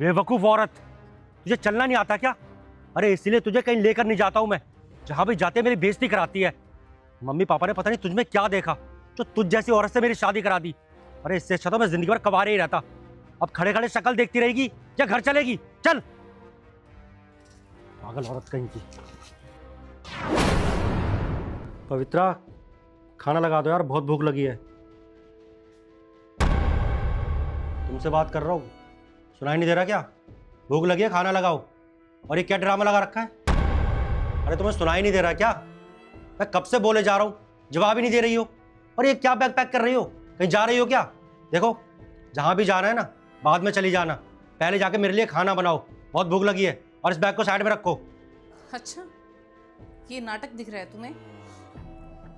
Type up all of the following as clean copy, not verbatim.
बेवकूफ औरत, तुझे चलना नहीं आता क्या? अरे इसलिए तुझे कहीं लेकर नहीं जाता हूं मैं। जहां भी जाते मेरी बेइज्जती कराती है। मम्मी पापा ने पता नहीं तुझमें क्या देखा जो तुझ जैसी औरत से मेरी शादी करा दी। अरे इससे अच्छा तो मैं जिंदगी भर कवारे ही रहता। अब खड़े खड़े शक्ल देखती रहेगी या घर चलेगी? चल। पागल औरत कहीं की। पवित्रा, खाना लगा दो यार, बहुत भूख लगी है। तुमसे बात कर रहा हूँ, सुनाई नहीं दे रहा क्या? भूख लगी है, खाना लगाओ। और ये क्या ड्रामा लगा रखा है? अरे तुम्हें सुनाई नहीं दे रहा क्या? मैं कब से बोले जा रहा हूँ, जवाब ही नहीं दे रही हो। और ये क्या बैग पैक कर रही हो? कहीं जा रही हो क्या? देखो, जहां भी जाना है ना, बाद में चली जाना। पहले जाके मेरे लिए खाना बनाओ, बहुत भूख लगी है। और इस बैग को साइड में रखो। अच्छा, ये नाटक दिख रहा है तुम्हें?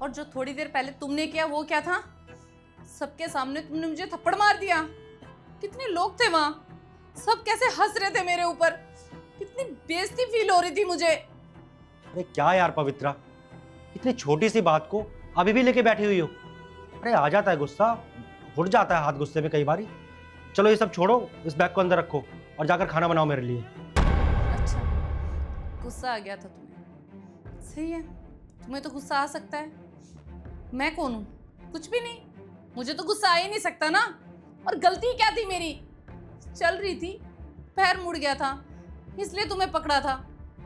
और जो थोड़ी देर पहले तुमने किया वो क्या था? सबके सामने तुमने मुझे थप्पड़ मार दिया। कितने लोग थे वहां, सब कैसे हंस रहे थे मेरे ऊपर। कितनी बेइज्जती फील हो रही थी मुझे। अरे क्या यार पवित्रा, इतनी छोटी सी बात को अभी भी लेके बैठी हुई हो? अरे आ जाता है गुस्सा, उड़ जाता है हाथ गुस्से में कई बारी। चलो ये सब छोड़ो, इस बैग को अंदर रखो और जाकर खाना बनाओ मेरे लिए। अच्छा, गुस्सा आ गया था तुम्हें? सही है, तुम्हें तो गुस्सा आ सकता है। मैं कौन हूं? कुछ भी नहीं। मुझे तो गुस्सा आ ही नहीं सकता ना। और गलती क्या थी मेरी? चल रही थी, पैर मुड़ गया था, इसलिए तुम्हें पकड़ा था।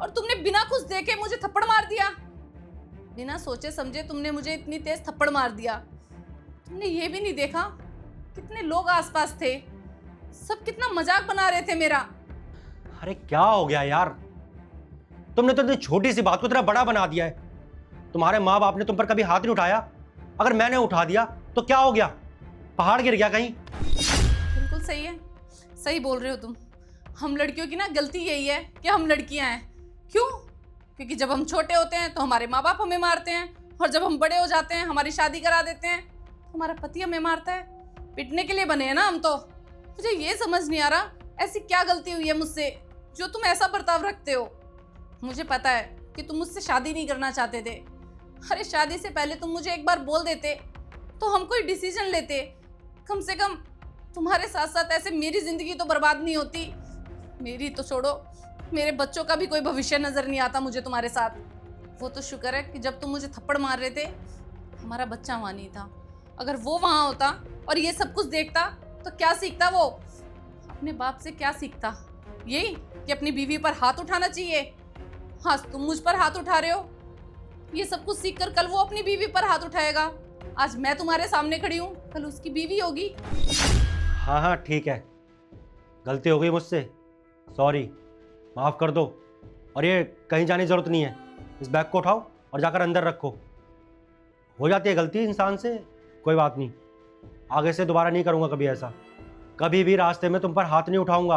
और तुमने बिना कुछ देखे मुझे थप्पड़ मार दिया। बिना सोचे समझे तुमने मुझे इतनी तेज थप्पड़ मार दिया। तुमने ये भी नहीं देखा कितने लोग आसपास थे, सब कितना मजाक बना रहे थे मेरा। अरे क्या हो गया यार, तुमने तो इतनी छोटी सी बात को इतना बड़ा बना दिया है। तुम्हारे माँ बाप ने तुम पर कभी हाथ नहीं उठाया? अगर मैंने उठा दिया तो क्या हो गया? पहाड़ गिर गया कहीं? बिल्कुल सही है, सही बोल रहे हो तुम। हम लड़कियों की ना गलती यही है कि हम लड़कियां हैं। क्यों? क्योंकि जब हम छोटे होते हैं तो हमारे माँ बाप हमें मारते हैं, और जब हम बड़े हो जाते हैं, हमारी शादी करा देते हैं, तो हमारा पति हमें मारता है। पिटने के लिए बने हैं ना हम तो। मुझे ये समझ नहीं आ रहा ऐसी क्या गलती हुई है मुझसे जो तुम ऐसा बर्ताव रखते हो। मुझे पता है कि तुम मुझसे शादी नहीं करना चाहते थे। अरे शादी से पहले तुम मुझे एक बार बोल देते तो हम कोई डिसीजन लेते। कम से कम तुम्हारे साथ साथ ऐसे मेरी जिंदगी तो बर्बाद नहीं होती। मेरी तो छोड़ो, मेरे बच्चों का भी कोई भविष्य नजर नहीं आता मुझे तुम्हारे साथ। वो तो शुक्र है कि जब तुम मुझे थप्पड़ मार रहे थे हमारा बच्चा वहाँ नहीं था। अगर वो वहाँ होता और ये सब कुछ देखता तो क्या सीखता वो? अपने बाप से क्या सीखता? यही कि अपनी बीवी पर हाथ उठाना चाहिए। हाँ, तुम मुझ पर हाथ उठा रहे हो, ये सब कुछ सीख कर कल वो अपनी बीवी पर हाथ उठाएगा। आज मैं तुम्हारे सामने खड़ी हूँ, कल उसकी बीवी होगी। हाँ हाँ ठीक है, गलती हो गई मुझसे, सॉरी, माफ़ कर दो। और ये कहीं जाने की ज़रूरत नहीं है, इस बैग को उठाओ और जाकर अंदर रखो। हो जाती है गलती इंसान से, कोई बात नहीं। आगे से दोबारा नहीं करूँगा कभी ऐसा। कभी भी रास्ते में तुम पर हाथ नहीं उठाऊंगा।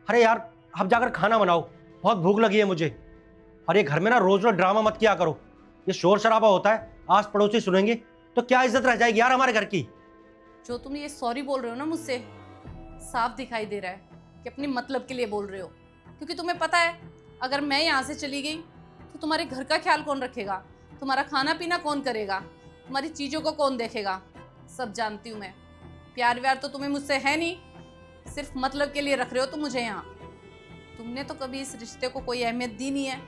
अरे यार, अब जाकर खाना बनाओ, बहुत भूख लगी है मुझे। और ये घर में ना रोज रोज ड्रामा मत किया करो। ये शोर शराबा होता है, आस पड़ोसी सुनेंगे तो क्या इज्जत रह जाएगी यार हमारे घर की। जो तुम ये सॉरी बोल रहे हो ना मुझसे, साफ दिखाई दे रहा है कि अपने मतलब के लिए बोल रहे हो। क्योंकि तुम्हें पता है अगर मैं यहाँ से चली गई तो तुम्हारे घर का ख्याल कौन रखेगा, तुम्हारा खाना पीना कौन करेगा, तुम्हारी चीज़ों को कौन देखेगा। सब जानती हूँ मैं। प्यार व्यार तो तुम्हें मुझसे है नहीं, सिर्फ मतलब के लिए रख रहे हो तुम मुझे यहाँ। तुमने तो कभी इस रिश्ते को कोई अहमियत दी नहीं है,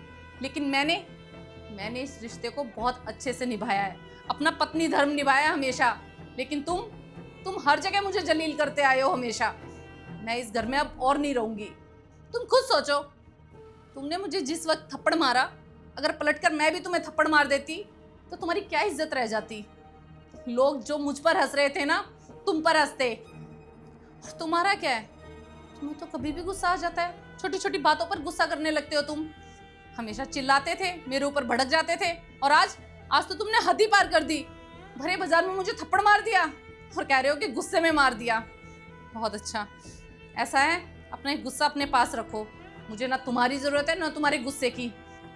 लेकिन मैंने इस रिश्ते को बहुत अच्छे से निभाया है, अपना पत्नी धर्म निभाया हमेशा। लेकिन तुम हर जगह मुझे जलील करते आए हो हमेशा। मैं इस घर में अब और नहीं रहूंगी। तुम खुद सोचो, तुमने मुझे जिस वक्त थप्पड़ मारा, अगर पलटकर मैं भी तुम्हें थप्पड़ मार देती तो तुम्हारी क्या इज्जत रह जाती? लोग जो मुझ पर हंस रहे थे ना, तुम पर हंसते। और तुम्हारा क्या है, तुम्हें तो कभी भी गुस्सा आ जाता है, छोटी छोटी बातों पर गुस्सा करने लगते हो तुम। हमेशा चिल्लाते थे, मेरे ऊपर भड़क जाते थे, और आज तो तुमने हद ही पार कर दी। भरे बाजार में मुझे थप्पड़ मार दिया और कह रहे हो कि गुस्से में मार दिया। बहुत अच्छा, ऐसा है, अपना गुस्सा अपने पास रखो। मुझे ना तुम्हारी ज़रूरत है ना तुम्हारे गुस्से की।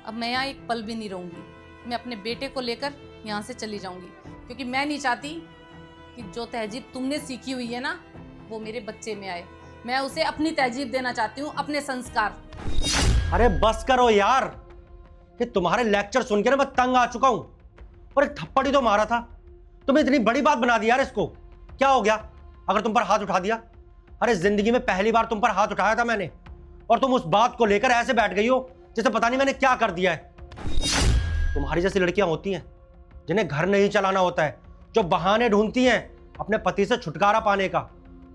अब मैं यहाँ एक पल भी नहीं रहूँगी। मैं अपने बेटे को लेकर यहाँ से चली जाऊँगी, क्योंकि मैं नहीं चाहती कि जो तहजीब तुमने सीखी हुई है ना वो मेरे बच्चे में आए। मैं उसे अपनी तहजीब देना चाहती हूँ, अपने संस्कार। अरे बस करो यार, ये तुम्हारे लेक्चर सुन के ना मैं तंग आ चुका हूं। और एक थप्पड़ ही तो मारा था, तुमने इतनी बड़ी बात बना दी यार इसको। क्या हो गया अगर तुम पर हाथ उठा दिया? अरे जिंदगी में पहली बार तुम पर हाथ उठाया था मैंने, और तुम उस बात को लेकर ऐसे बैठ गई हो जैसे पता नहीं मैंने क्या कर दिया है। तुम्हारी जैसी लड़कियां होती हैं जिन्हें घर नहीं चलाना होता है, जो बहाने ढूंढती हैं अपने पति से छुटकारा पाने का।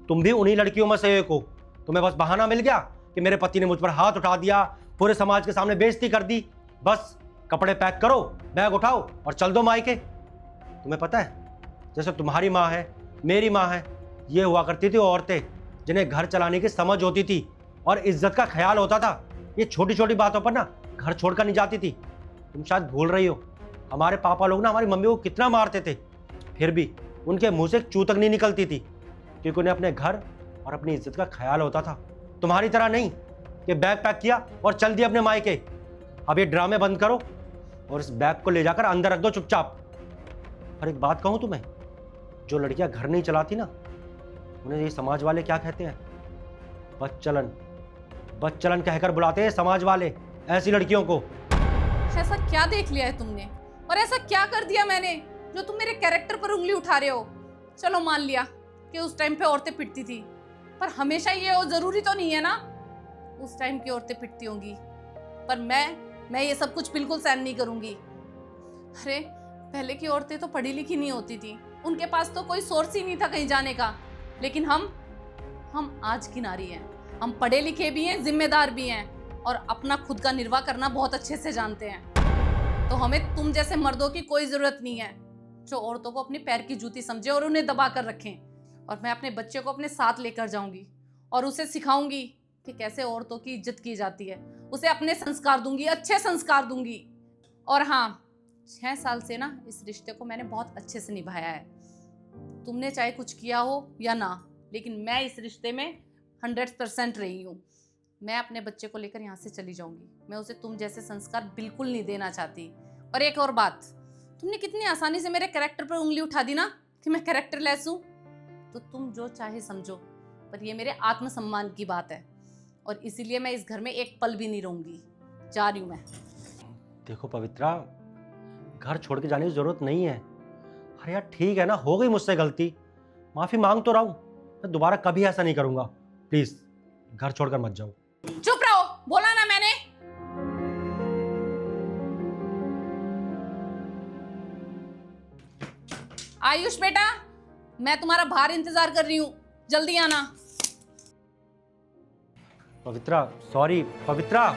तुम भी उन्हीं लड़कियों में से एक हो। तुम्हें बस बहाना मिल गया कि मेरे पति ने मुझ पर हाथ उठा दिया, पूरे समाज के सामने बेइज्जती कर दी, बस कपड़े पैक करो, बैग उठाओ और चल दो मायके। तुम्हें पता है, जैसे तुम्हारी माँ है, मेरी माँ है, ये हुआ करती थी औरतें जिन्हें घर चलाने की समझ होती थी और इज्जत का ख्याल होता था। ये छोटी छोटी बातों पर ना घर छोड़कर नहीं जाती थी। तुम शायद भूल रही हो, हमारे पापा लोग ना हमारी मम्मी को कितना मारते थे, फिर भी उनके मुंह से एक चू तक नहीं निकलती थी, क्योंकि उन्हें अपने घर और अपनी इज्जत का ख्याल होता था। तुम्हारी तरह नहीं कि बैग पैक किया और चल दिया अपने मायके। अब ये ड्रामे बंद करो और इस बैग को ले जाकर अंदर रख दो चुपचाप। और एक बात कहूँ तुम्हें, जो लड़कियां घर नहीं चलाती ना, उन्हें ये समाज वाले क्या कहते हैं? बदचलन। बदचलन कहकर बुलाते हैं समाज वाले ऐसी लड़कियों को। ऐसा क्या देख लिया है तुमने, और ऐसा क्या कर दिया मैंने जो तुम मेरे कैरेक्टर पर उंगली उठा रहे हो? चलो मान लिया कि उस टाइम पे औरतें पिटती थी, पर हमेशा ये हो जरूरी तो नहीं है ना उस टाइम की औरतें पिटती होंगी। पर मैं ये सब कुछ बिल्कुल सहन नहीं करूंगी। अरे पहले की औरतें तो पढ़ी लिखी नहीं होती थी, उनके पास तो कोई सोर्स ही नहीं था कहीं जाने का। लेकिन हम आज की नारी हैं, हम पढ़े लिखे भी हैं, जिम्मेदार भी हैं और अपना खुद का निर्वाह करना बहुत अच्छे से जानते हैं। तो हमें तुम जैसे मर्दों की कोई जरूरत नहीं है जो औरतों को अपने पैर की जूती समझे और उन्हें दबा कर रखें। और मैं अपने बच्चे को अपने साथ लेकर जाऊंगी और उसे सिखाऊंगी कि कैसे औरतों की इज्जत की जाती है। उसे अपने संस्कार दूंगी, अच्छे संस्कार दूंगी। और हाँ, 6 साल से ना इस रिश्ते को मैंने बहुत अच्छे से निभाया है। तुमने चाहे कुछ किया हो या ना, लेकिन मैं इस रिश्ते में 100% रही हूँ। मैं अपने बच्चे को लेकर यहाँ से चली जाऊंगी। मैं उसे तुम जैसे संस्कार बिल्कुल नहीं देना चाहती। और एक और बात, तुमने कितनी आसानी से मेरे कैरेक्टर पर उंगली उठा दी ना कि मैं कैरेक्टरलेस हूँ। तो तुम जो चाहे समझो, पर ये मेरे आत्मसम्मान की बात है और इसीलिए मैं इस घर में एक पल भी नहीं रहूंगी। जा रही हूँ मैं। देखो पवित्रा, घर छोड़ के जाने की जरूरत नहीं है। अरे यार ठीक है ना, हो गई मुझसे गलती, माफी मांग तो रहा हूँ। मैं दोबारा कभी ऐसा नहीं करूंगा। प्लीज घर छोड़कर मत जाओ। चुप रहो, बोला ना मैंने। आयुष बेटा, मैं तुम्हारा बाहर इंतजार कर रही हूँ, जल्दी आना। पवित्रा सॉरी। पवित्रा